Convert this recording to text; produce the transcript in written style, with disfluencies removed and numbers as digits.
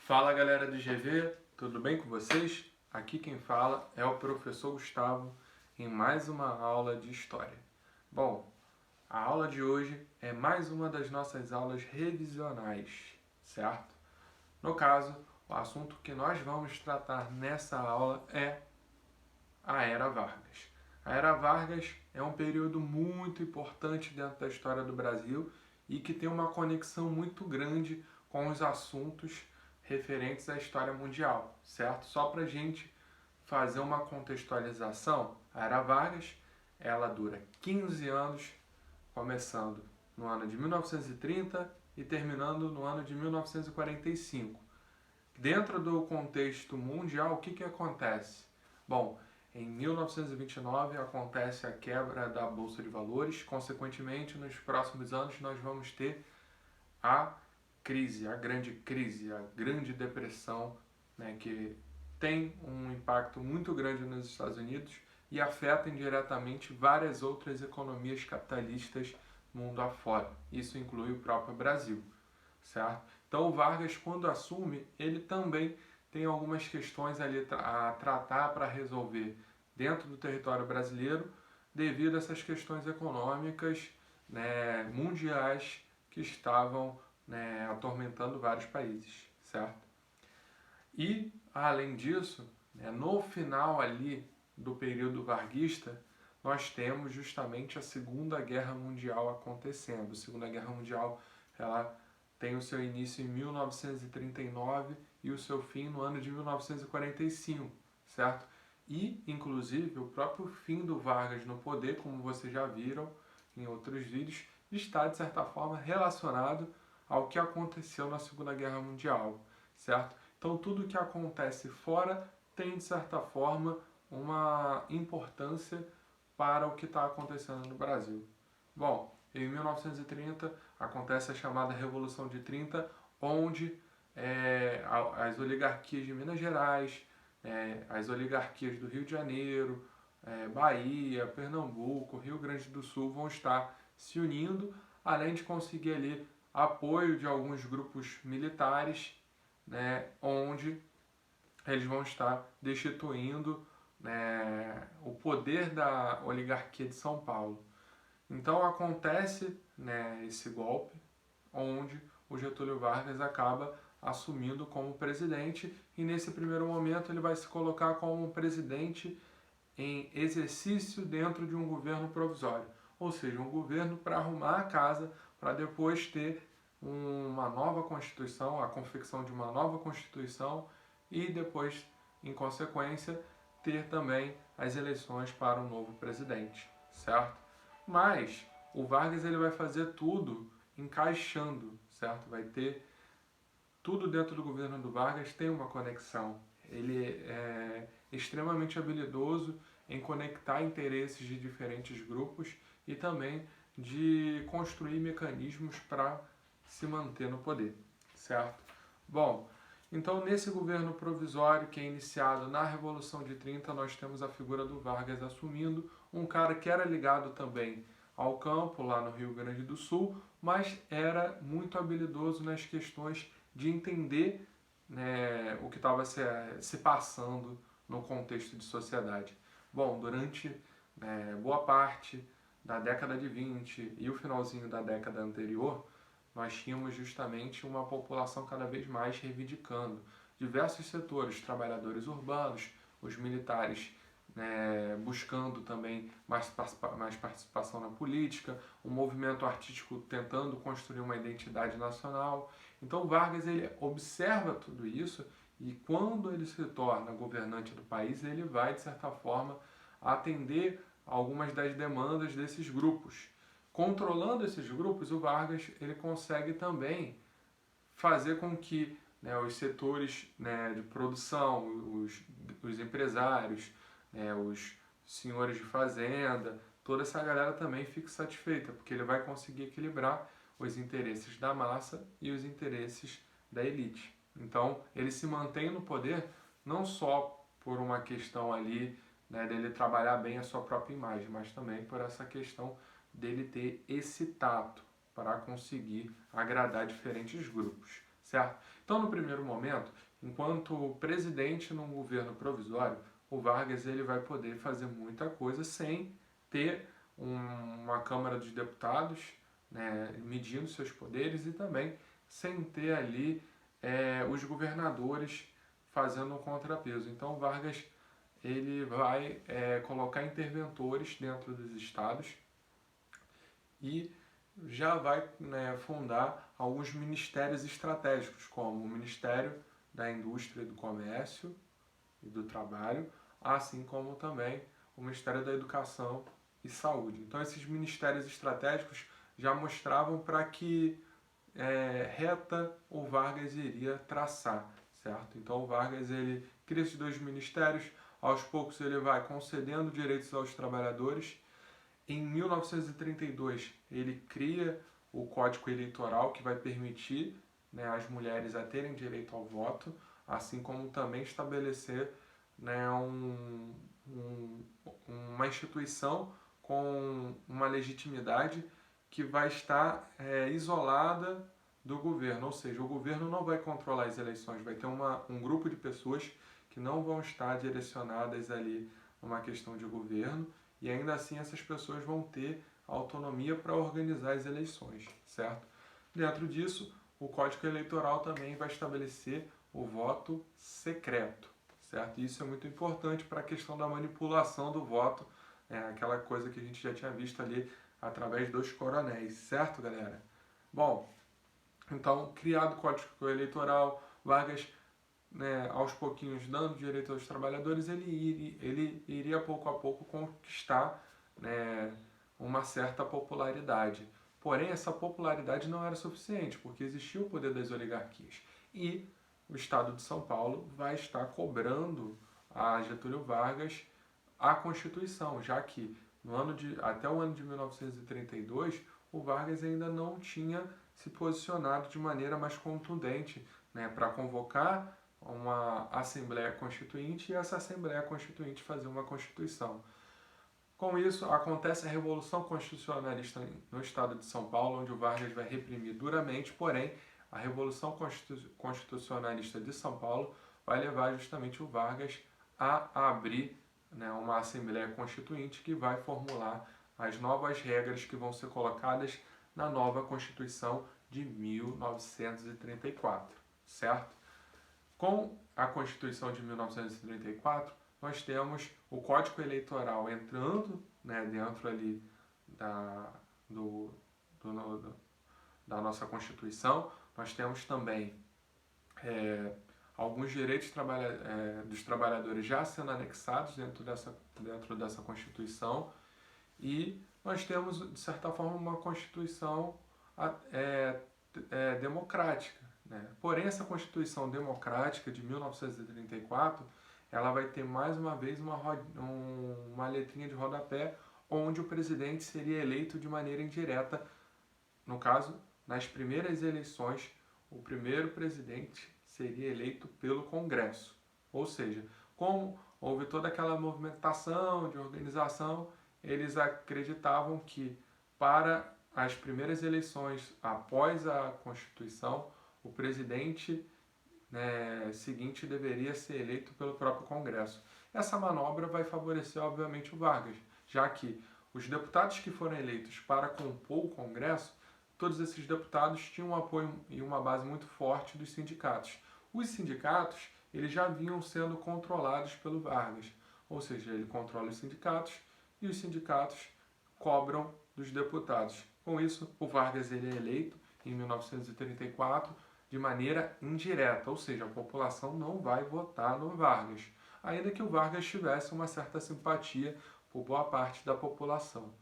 Fala galera do GV, tudo bem com vocês? Aqui quem fala é o professor Gustavo em mais uma aula de História. Bom, a aula de hoje é mais uma das nossas aulas revisionais, certo? No caso, o assunto que nós vamos tratar nessa aula é a Era Vargas. A Era Vargas é um período muito importante dentro da história do Brasil e que tem uma conexão muito grande com os assuntos referentes à história mundial, certo? Só para a gente fazer uma contextualização, a Era Vargas ela dura 15 anos, começando no ano de 1930 e terminando no ano de 1945. Dentro do contexto mundial, o que acontece? Bom, em 1929 acontece a quebra da Bolsa de Valores, consequentemente, nos próximos anos nós vamos ter a crise, a Grande Depressão, né, que tem um impacto muito grande nos Estados Unidos e afeta indiretamente várias outras economias capitalistas mundo afora. Isso inclui o próprio Brasil, certo? Então o Vargas, quando assume, ele também tem algumas questões ali a tratar para resolver dentro do território brasileiro devido a essas questões econômicas, né, mundiais que estavam, né, atormentando vários países, certo? E, além disso, né, no final ali do período varguista, nós temos justamente a Segunda Guerra Mundial acontecendo. A Segunda Guerra Mundial ela tem o seu início em 1939 e o seu fim no ano de 1945, certo? E, inclusive, o próprio fim do Vargas no poder, como vocês já viram em outros vídeos, está, de certa forma, relacionado ao que aconteceu na Segunda Guerra Mundial, certo? Então, tudo que acontece fora tem, de certa forma, uma importância para o que está acontecendo no Brasil. Bom, em 1930 acontece a chamada Revolução de 30, onde as oligarquias de Minas Gerais, as oligarquias do Rio de Janeiro, Bahia, Pernambuco, Rio Grande do Sul vão estar se unindo, além de conseguir ali apoio de alguns grupos militares, né, onde eles vão estar destituindo, né, o poder da oligarquia de São Paulo. Então acontece, né, esse golpe, onde o Getúlio Vargas acaba assumindo como presidente e nesse primeiro momento ele vai se colocar como presidente em exercício dentro de um governo provisório, ou seja, um governo para arrumar a casa para depois ter uma nova Constituição, a confecção de uma nova Constituição e depois, em consequência, ter também as eleições para um novo presidente, certo? Mas o Vargas ele vai fazer tudo encaixando, certo? Vai ter tudo dentro do governo do Vargas tem uma conexão. Ele é extremamente habilidoso em conectar interesses de diferentes grupos e também de construir mecanismos para se manter no poder, certo? Bom, então nesse governo provisório que é iniciado na Revolução de 30, nós temos a figura do Vargas assumindo, um cara que era ligado também ao campo lá no Rio Grande do Sul, mas era muito habilidoso nas questões de entender, né, o que estava se passando no contexto de sociedade. Bom, durante, boa parte da década de 20 e o finalzinho da década anterior, nós tínhamos justamente uma população cada vez mais reivindicando diversos setores, trabalhadores urbanos, os militares, né, buscando também mais participação na política, o movimento artístico tentando construir uma identidade nacional. Então Vargas ele observa tudo isso e quando ele se torna governante do país, ele vai, de certa forma, atender algumas das demandas desses grupos. Controlando esses grupos, o Vargas ele consegue também fazer com que, né, os setores, né, de produção, os empresários, né, os senhores de fazenda, toda essa galera também fique satisfeita, porque ele vai conseguir equilibrar os interesses da massa e os interesses da elite. Então, ele se mantém no poder não só por uma questão ali, né, dele trabalhar bem a sua própria imagem, mas também por essa questão dele ter esse tato para conseguir agradar diferentes grupos, certo? Então, no primeiro momento, enquanto presidente num governo provisório, o Vargas ele vai poder fazer muita coisa sem ter uma Câmara dos Deputados, né, medindo seus poderes e também sem ter ali os governadores fazendo um contrapeso. Então, Vargas ele vai colocar interventores dentro dos estados e já vai, né, fundar alguns ministérios estratégicos, como o Ministério da Indústria e do Comércio e do Trabalho, assim como também o Ministério da Educação e Saúde. Então, esses ministérios estratégicos já mostravam para que reta o Vargas iria traçar, certo? Então, o Vargas ele cria esses dois ministérios, aos poucos ele vai concedendo direitos aos trabalhadores. Em 1932, ele cria o Código Eleitoral, que vai permitir, né, as mulheres a terem direito ao voto, assim como também estabelecer, né, uma instituição com uma legitimidade que vai estar isolada do governo, ou seja, o governo não vai controlar as eleições, vai ter um grupo de pessoas que não vão estar direcionadas ali numa questão de governo, e ainda assim essas pessoas vão ter autonomia para organizar as eleições, certo? Dentro disso, o Código Eleitoral também vai estabelecer o voto secreto, certo? E isso é muito importante para a questão da manipulação do voto, aquela coisa que a gente já tinha visto ali através dos coronéis, certo, galera? Bom, então, criado o Código Eleitoral, Vargas, né, aos pouquinhos dando direito aos trabalhadores, ele iria pouco a pouco conquistar, né, uma certa popularidade. Porém, essa popularidade não era suficiente, porque existia o poder das oligarquias. E o Estado de São Paulo vai estar cobrando a Getúlio Vargas a Constituição, já que até o ano de 1932, o Vargas ainda não tinha se posicionado de maneira mais contundente, né, para convocar uma Assembleia Constituinte e essa Assembleia Constituinte fazer uma Constituição. Com isso, acontece a Revolução Constitucionalista no estado de São Paulo, onde o Vargas vai reprimir duramente, porém, a Revolução Constitucionalista de São Paulo vai levar justamente o Vargas a abrir, né, uma Assembleia Constituinte que vai formular as novas regras que vão ser colocadas na nova Constituição de 1934, certo? Com a Constituição de 1934, nós temos o Código Eleitoral entrando, né, dentro ali da nossa Constituição. Nós temos também alguns direitos dos trabalhadores já sendo anexados dentro dessa Constituição, e nós temos, de certa forma, uma Constituição democrática, né? Porém, essa Constituição democrática de 1934, ela vai ter mais uma vez uma letrinha de rodapé, onde o presidente seria eleito de maneira indireta. No caso, nas primeiras eleições, o primeiro presidente seria eleito pelo Congresso. Ou seja, como houve toda aquela movimentação de organização, eles acreditavam que para as primeiras eleições após a Constituição, o presidente, né, seguinte deveria ser eleito pelo próprio Congresso. Essa manobra vai favorecer, obviamente, o Vargas, já que os deputados que foram eleitos para compor o Congresso, todos esses deputados tinham um apoio e uma base muito forte dos sindicatos. Os sindicatos, eles já vinham sendo controlados pelo Vargas, ou seja, ele controla os sindicatos e os sindicatos cobram dos deputados. Com isso, o Vargas ele é eleito em 1934 de maneira indireta, ou seja, a população não vai votar no Vargas, ainda que o Vargas tivesse uma certa simpatia por boa parte da população.